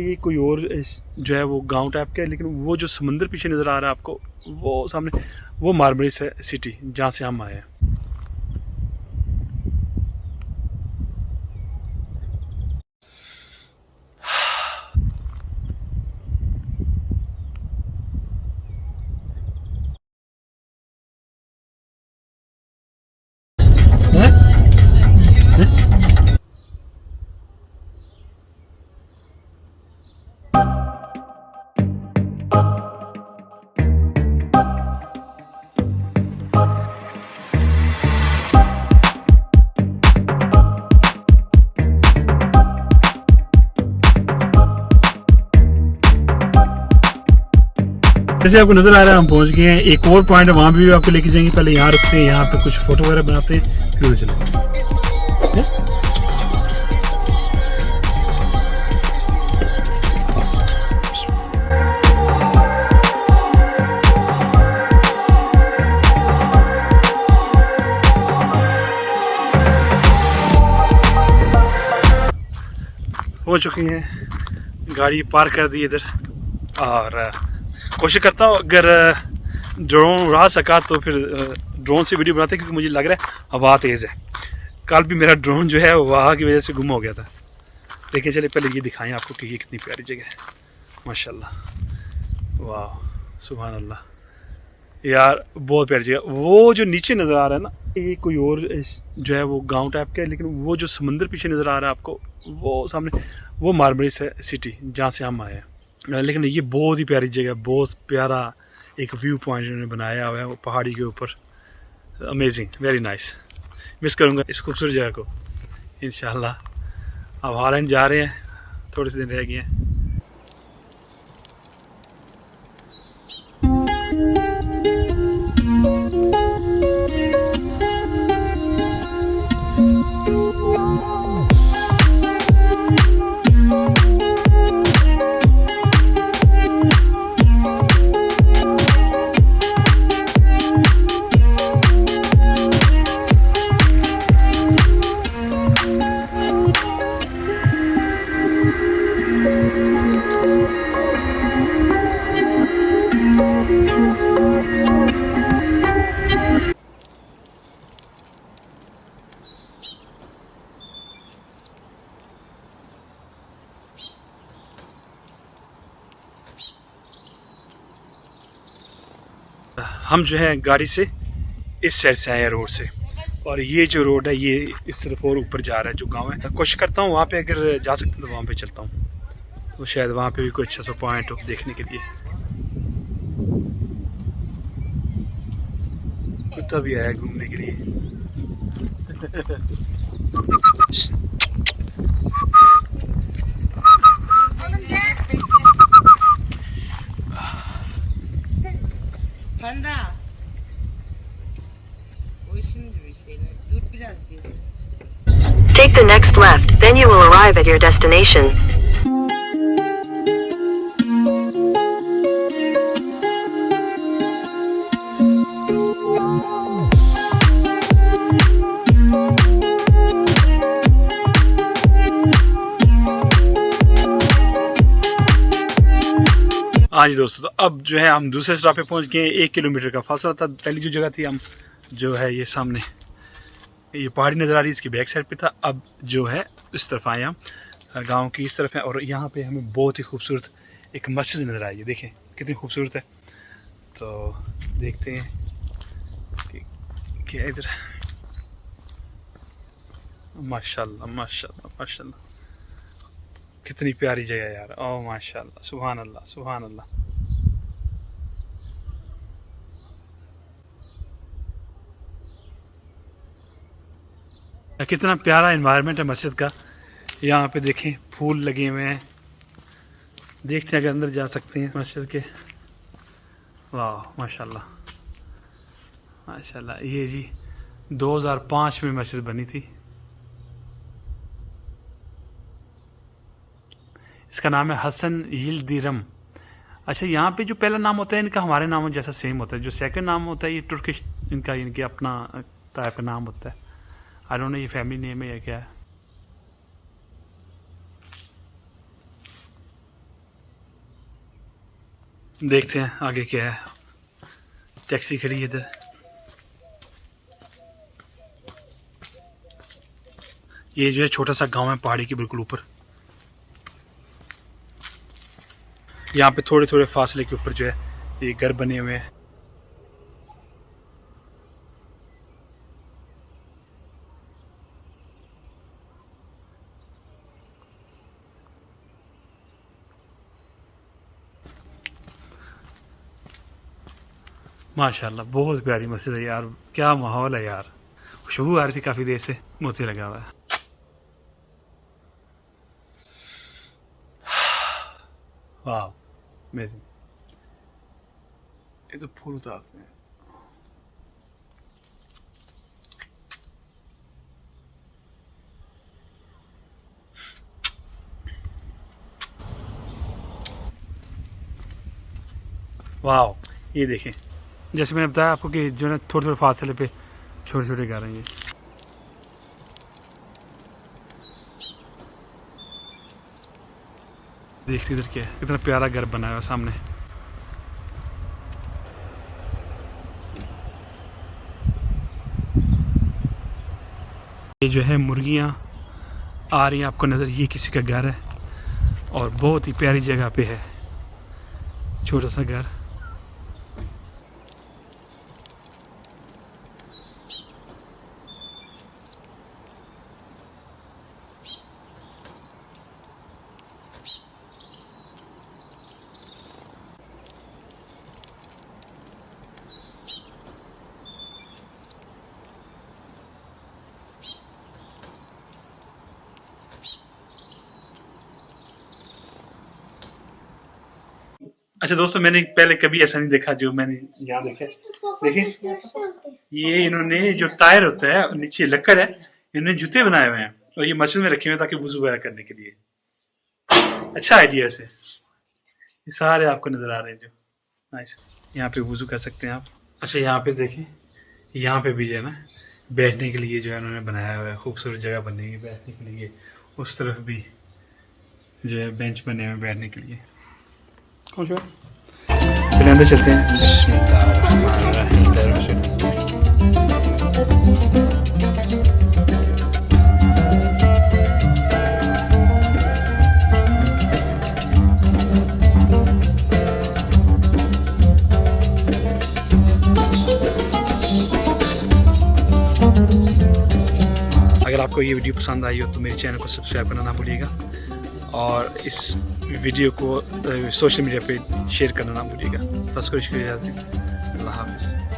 ये कोई और जो है वो गांव टाइप का है, लेकिन वो जो समंदर पीछे नज़र आ रहा है आपको, वो सामने वो मार्मरिस है सिटी, जहाँ से हम आए हैं। जैसे आपको नजर आ रहा है हम पहुंच गए हैं। एक और पॉइंट है, वहां भी आपको लेके जाएंगे। पहले यहाँ रुकते हैं, यहाँ पे कुछ फोटो वगैरह बनाते हैं, फिर चलते हो चुकी हैं। गाड़ी पार्क कर दी इधर, और कोशिश करता हूँ अगर ड्रोन उड़ा सका तो फिर ड्रोन से वीडियो बनाते, क्योंकि मुझे लग रहा है हवा तेज़ है। कल भी मेरा ड्रोन जो है हवा की वजह से गुम हो गया था। लेकिन चलिए पहले ये दिखाएं आपको कि ये कितनी प्यारी जगह है। माशाल्लाह, वाह, सुभान अल्लाह यार, बहुत प्यारी जगह। वो जो नीचे नज़र आ रहा है ना, ये कोई और जो है वो गांव टाइप का है, लेकिन वो जो समंदर पीछे नज़र आ रहा है आपको, वो सामने वो मार्मरिस है सिटी, जहाँ से हम आए हैं। लेकिन ये बहुत ही प्यारी जगह, बहुत प्यारा एक व्यू पॉइंट इन्होंने बनाया हुआ है वो पहाड़ी के ऊपर। Amazing, very nice. मिस करूँगा इस खूबसूरत जगह को इंशाल्लाह। अब हॉलैंड जा रहे हैं, थोड़े से दिन रह गए हैं। हम जो है गाड़ी से इस साइड से आए हैं, रोड से, और ये जो रोड है ये इस तरफ और ऊपर जा रहा है जो गांव है। कोशिश करता हूँ वहाँ पे अगर जा सकते तो वहाँ पे चलता हूँ, तो शायद वहाँ पे भी कोई अच्छा सा पॉइंट हो देखने के लिए। कुत्ता भी आया घूमने के लिए। Take the next left, then you will arrive at your destination. हाँ जी दोस्तों, तो अब जो है हम दूसरे स्टॉप पे पहुंच गए। 1 किलोमीटर का फासला था। पहली जो जगह थी हम जो है ये सामने ये पहाड़ी नज़र आ रही है, इसकी बैक साइड पे था। अब जो है इस तरफ आए हम, गांव की इस तरफ है, और यहाँ पे हमें बहुत ही खूबसूरत एक मस्जिद नज़र आई है। देखें कितनी खूबसूरत है। तो देखते हैं कि क्या इधर। माशाल्लाह माशाल्लाह माशाल्लाह, कितनी प्यारी जगह है यार। ओह माशाल्लाह, सुभान अल्लाह सुभान अल्लाह। कितना प्यारा एनवायरनमेंट है मस्जिद का। यहाँ पे देखें फूल लगे हुए हैं। देखते हैं अगर अंदर जा सकते हैं मस्जिद के। वाह माशाल्लाह माशाल्लाह। ये जी 2005 में मस्जिद बनी थी। इसका नाम है हसन यिल्दिरम। अच्छा, यहाँ पे जो पहला नाम होता है इनका हमारे नामों जैसा सेम होता है। जो सेकंड नाम होता है ये तुर्किश इनका, इनके अपना टाइप का नाम होता है। आई डोंट नो ये फैमिली नेम है या क्या है। देखते हैं आगे क्या है। टैक्सी खड़ी है इधर। ये जो है छोटा सा गांव है पहाड़ी के बिल्कुल ऊपर। यहाँ पे थोड़े थोड़े फासले के ऊपर जो है ये घर बने हुए हैं। माशाल्लाह बहुत प्यारी मस्जिद है यार। क्या माहौल है यार। खुशबू आ रही थी काफी देर से। मोती लगा हुआ है। वाह अमेजिंग। ये तो फूल उतारते हैं। वाह ये देखें, जैसे मैंने बताया आपको कि जो है थोड़े थोड़े फासले पे छोटे छोटे घर हैं ये। देखते इधर क्या है, कितना प्यारा घर बना है सामने। ये जो है मुर्गियाँ आ रही हैं आपको नज़र। ये किसी का घर है और बहुत ही प्यारी जगह पे है, छोटा सा घर। अच्छा दोस्तों, मैंने पहले कभी ऐसा नहीं देखा जो मैंने यहाँ देखा। देखिए ये इन्होंने जो टायर होता है नीचे लकड़ है, इन्होंने जूते बनाए हुए हैं और ये मस्जिद में रखे हुए हैं ताकि वुजू वगैरह करने के लिए। अच्छा आइडिया है। ये सारे आपको नजर आ रहे हैं जो नाइस। यहाँ पे वुजू कर सकते हैं आप। अच्छा यहाँ पे देखें, यहाँ पे भी जो है ना बैठने के लिए जो है उन्होंने बनाया हुआ है, खूबसूरत जगह बनी है बैठने के लिए। उस तरफ भी जो है बेंच बने हुए बैठने के लिए। चलिए अंदर चलते हैं। अगर आपको ये वीडियो पसंद आई हो तो मेरे चैनल को सब्सक्राइब करना ना भूलिएगा और इस वीडियो को सोशल मीडिया पे शेयर करना ना भूलिएगा। तस्करी शुक्रिया। अल्लाह हाफिज़।